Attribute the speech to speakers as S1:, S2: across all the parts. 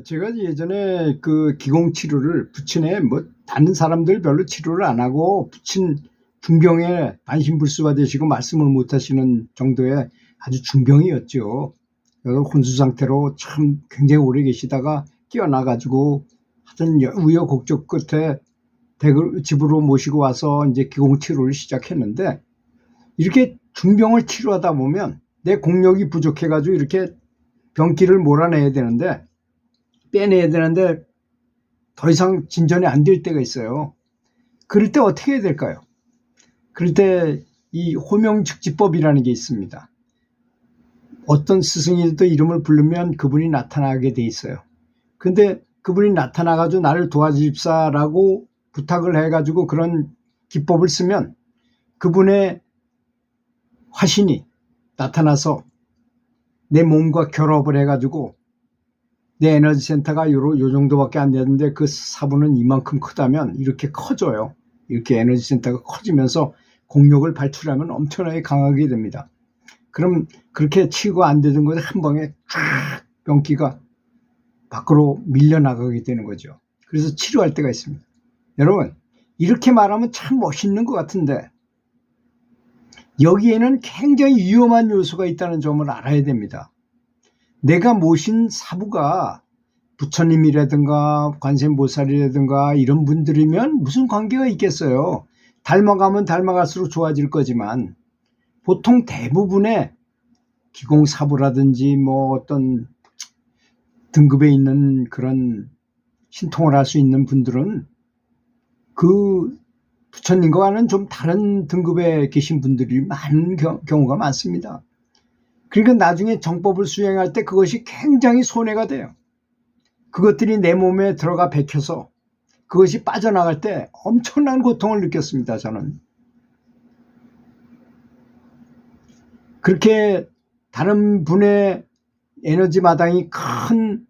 S1: 제가 예전에 그 기공치료를 부친에 뭐 다른 사람들 별로 치료를 안 하고 부친 중병에 반신불수가 되시고 말씀을 못 하시는 정도의 아주 중병이었죠. 그래서 혼수 상태로 참 굉장히 오래 계시다가 깨어나 가지고 하여튼 우여곡절 끝에 집으로 모시고 와서 이제 기공치료를 시작했는데, 이렇게 중병을 치료하다 보면 내 공력이 부족해 가지고 이렇게 병기를 몰아내야 되는데, 빼내야 되는데 더 이상 진전이 안 될 때가 있어요. 그럴 때 어떻게 해야 될까요? 그럴 때 이 호명즉지법이라는 게 있습니다. 어떤 스승이도 이름을 부르면 그분이 나타나게 돼 있어요. 근데 그분이 나타나가지고 나를 도와주십사라고 부탁을 해가지고 그런 기법을 쓰면 그분의 화신이 나타나서 내 몸과 결합을 해가지고 내 에너지 센터가 요 정도밖에 안 되는데 그 사부는 이만큼 크다면 이렇게 커져요. 이렇게 에너지 센터가 커지면서 공력을 발출하면 엄청나게 강하게 됩니다. 그럼 그렇게 치유가 안 되던 것에 한 방에 쫙 병기가 밖으로 밀려나가게 되는 거죠. 그래서 치료할 때가 있습니다. 여러분, 이렇게 말하면 참 멋있는 것 같은데 여기에는 굉장히 위험한 요소가 있다는 점을 알아야 됩니다. 내가 모신 사부가 부처님이라든가 관세음보살이라든가 이런 분들이면 무슨 관계가 있겠어요. 닮아가면 닮아갈수록 좋아질 거지만 보통 대부분의 기공사부라든지 뭐 어떤 등급에 있는 그런 신통을 할 수 있는 분들은 그 부처님과는 좀 다른 등급에 계신 분들이 많은 경우가 많습니다. 그러니까 나중에 정법을 수행할 때 그것이 굉장히 손해가 돼요. 그것들이 내 몸에 들어가 박혀서 그것이 빠져나갈 때 엄청난 고통을 느꼈습니다, 저는. 그렇게 다른 분의 에너지 마당이 큰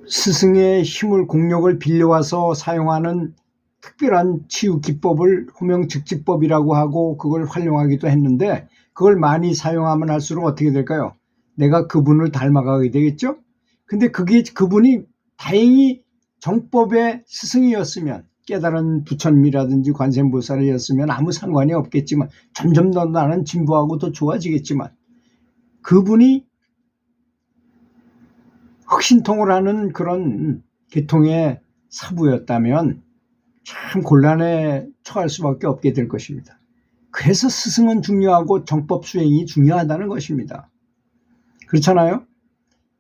S1: 스승의 힘을, 공력을 빌려와서 사용하는 특별한 치유 기법을 호명즉지법이라고 하고 그걸 활용하기도 했는데, 그걸 많이 사용하면 할수록 어떻게 될까요? 내가 그분을 닮아가게 되겠죠? 근데 그분이 다행히 정법의 스승이었으면, 깨달은 부처님이라든지 관세음보살이었으면 아무 상관이 없겠지만, 점점 더 나는 진보하고 더 좋아지겠지만, 그분이 흑신통을 하는 그런 계통의 사부였다면 참 곤란에 처할 수밖에 없게 될 것입니다. 그래서 스승은 중요하고 정법 수행이 중요하다는 것입니다. 그렇잖아요?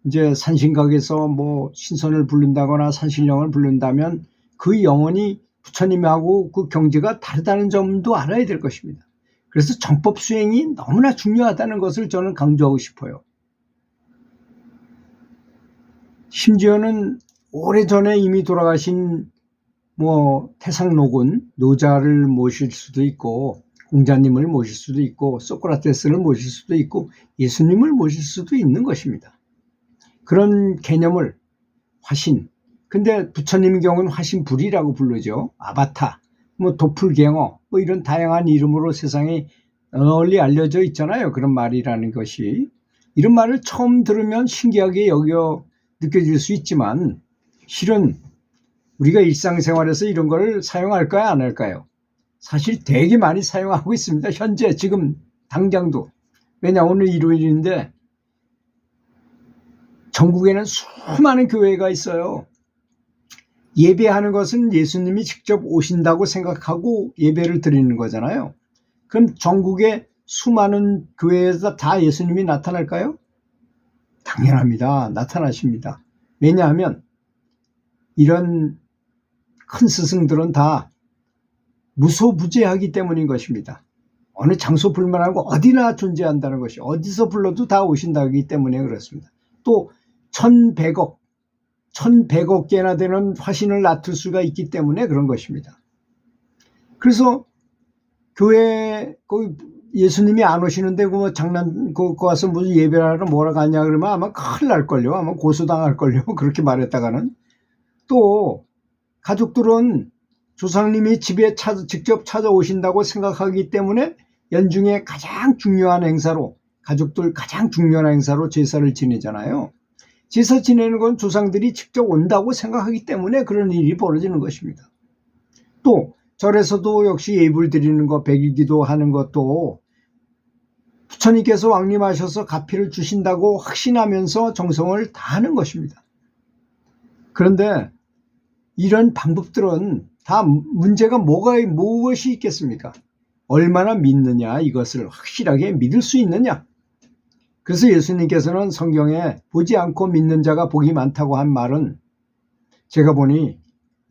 S1: 이제 산신각에서 뭐 신선을 부른다거나 산신령을 부른다면 그 영혼이 부처님하고 그 경지가 다르다는 점도 알아야 될 것입니다. 그래서 정법 수행이 너무나 중요하다는 것을 저는 강조하고 싶어요. 심지어는 오래전에 이미 돌아가신 뭐 태상노군, 노자를 모실 수도 있고 공자님을 모실 수도 있고 소크라테스를 모실 수도 있고 예수님을 모실 수도 있는 것입니다. 그런 개념을 화신, 근데 부처님 경우는 화신불이라고 부르죠. 아바타, 뭐 도플갱어, 뭐 이런 다양한 이름으로 세상에 널리 알려져 있잖아요. 그런 말이라는 것이. 이런 말을 처음 들으면 신기하게 느껴질 수 있지만 실은 우리가 일상생활에서 이런 걸 사용할까요, 안 할까요? 사실 되게 많이 사용하고 있습니다. 현재 지금 당장도. 왜냐, 오늘 일요일인데 전국에는 수많은 교회가 있어요. 예배하는 것은 예수님이 직접 오신다고 생각하고 예배를 드리는 거잖아요. 그럼 전국의 수많은 교회에서 다 예수님이 나타날까요? 당연합니다. 나타나십니다. 왜냐하면 이런 큰 스승들은 다 무소부재하기 때문인 것입니다. 어느 장소 불문하고 어디나 존재한다는 것이, 어디서 불러도 다 오신다기 때문에 그렇습니다. 또 1100억 개나 되는 화신을 놔둘 수가 있기 때문에 그런 것입니다. 그래서 교회 예수님이 안 오시는데 그 와서 무슨 예배를 하러 뭐라 가냐 그러면 아마 큰일 날걸요. 아마 고소당할걸요. 그렇게 말했다가는. 또 가족들은 조상님이 집에 직접 찾아오신다고 생각하기 때문에 연중에 가장 중요한 행사로, 가족들 가장 중요한 행사로 제사를 지내잖아요. 제사 지내는 건 조상들이 직접 온다고 생각하기 때문에 그런 일이 벌어지는 것입니다. 또 절에서도 역시 예불 드리는 것, 백일기도 하는 것도 부처님께서 왕림하셔서 가피를 주신다고 확신하면서 정성을 다하는 것입니다. 그런데 이런 방법들은 다 문제가 무엇이 있겠습니까? 얼마나 믿느냐, 이것을 확실하게 믿을 수 있느냐. 그래서 예수님께서는 성경에 보지 않고 믿는 자가 복이 많다고 한 말은, 제가 보니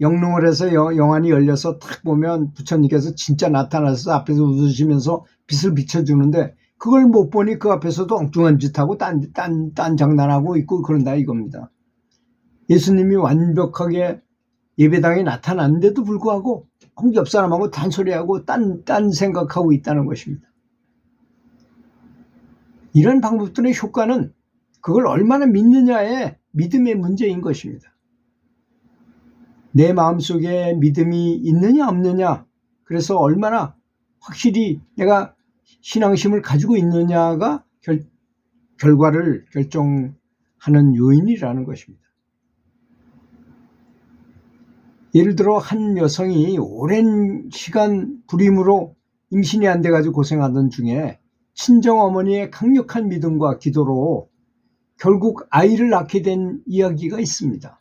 S1: 영릉을 해서 영안이 열려서 탁 보면 부처님께서 진짜 나타나서 앞에서 웃으시면서 빛을 비춰주는데, 그걸 못 보니 그 앞에서도 엉뚱한 짓하고 딴 장난하고 있고 그런다 이겁니다. 예수님이 완벽하게 예배당에 나타났는데도 불구하고 옆 사람하고 단소리하고 딴 생각하고 있다는 것입니다. 이런 방법들의 효과는 그걸 얼마나 믿느냐의 믿음의 문제인 것입니다. 내 마음속에 믿음이 있느냐 없느냐, 그래서 얼마나 확실히 내가 신앙심을 가지고 있느냐가 결과를 결정하는 요인이라는 것입니다. 예를 들어 한 여성이 오랜 시간 불임으로 임신이 안 돼가지고 고생하던 중에 친정어머니의 강력한 믿음과 기도로 결국 아이를 낳게 된 이야기가 있습니다.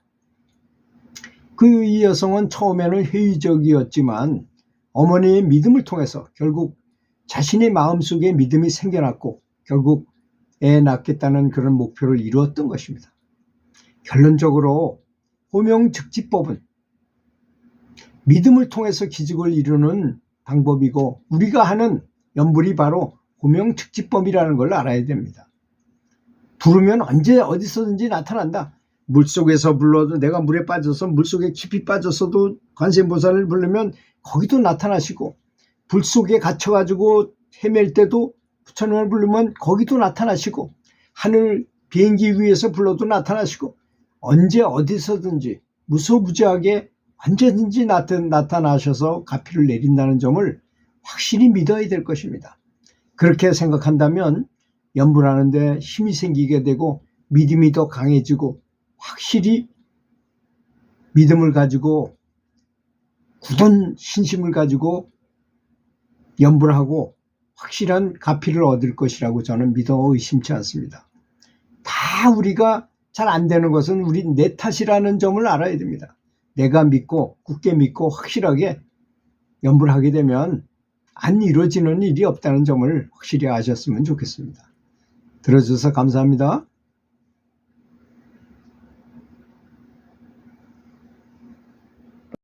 S1: 이 여성은 처음에는 회의적이었지만 어머니의 믿음을 통해서 결국 자신의 마음속에 믿음이 생겨났고 결국 애 낳겠다는 그런 목표를 이루었던 것입니다. 결론적으로 호명즉지법은 믿음을 통해서 기적을 이루는 방법이고, 우리가 하는 염불이 바로 호명즉지법이라는 걸 알아야 됩니다. 부르면 언제 어디서든지 나타난다. 물속에서 불러도, 내가 물에 빠져서 물속에 깊이 빠졌어도 관세음보살을 부르면 거기도 나타나시고, 불 속에 갇혀가지고 헤맬 때도 부처님을 부르면 거기도 나타나시고, 하늘 비행기 위에서 불러도 나타나시고, 언제 어디서든지 무소부지하게 언제든지 나타나셔서 가피를 내린다는 점을 확실히 믿어야 될 것입니다. 그렇게 생각한다면 염불하는 데 힘이 생기게 되고 믿음이 더 강해지고, 확실히 믿음을 가지고 굳은 신심을 가지고 염불하고 확실한 가피를 얻을 것이라고 저는 믿어 의심치 않습니다. 다 우리가 잘 안 되는 것은 내 탓이라는 점을 알아야 됩니다. 내가 믿고 굳게 믿고 확실하게 염불하게 되면 안 이루어지는 일이 없다는 점을 확실히 아셨으면 좋겠습니다. 들어주셔서 감사합니다.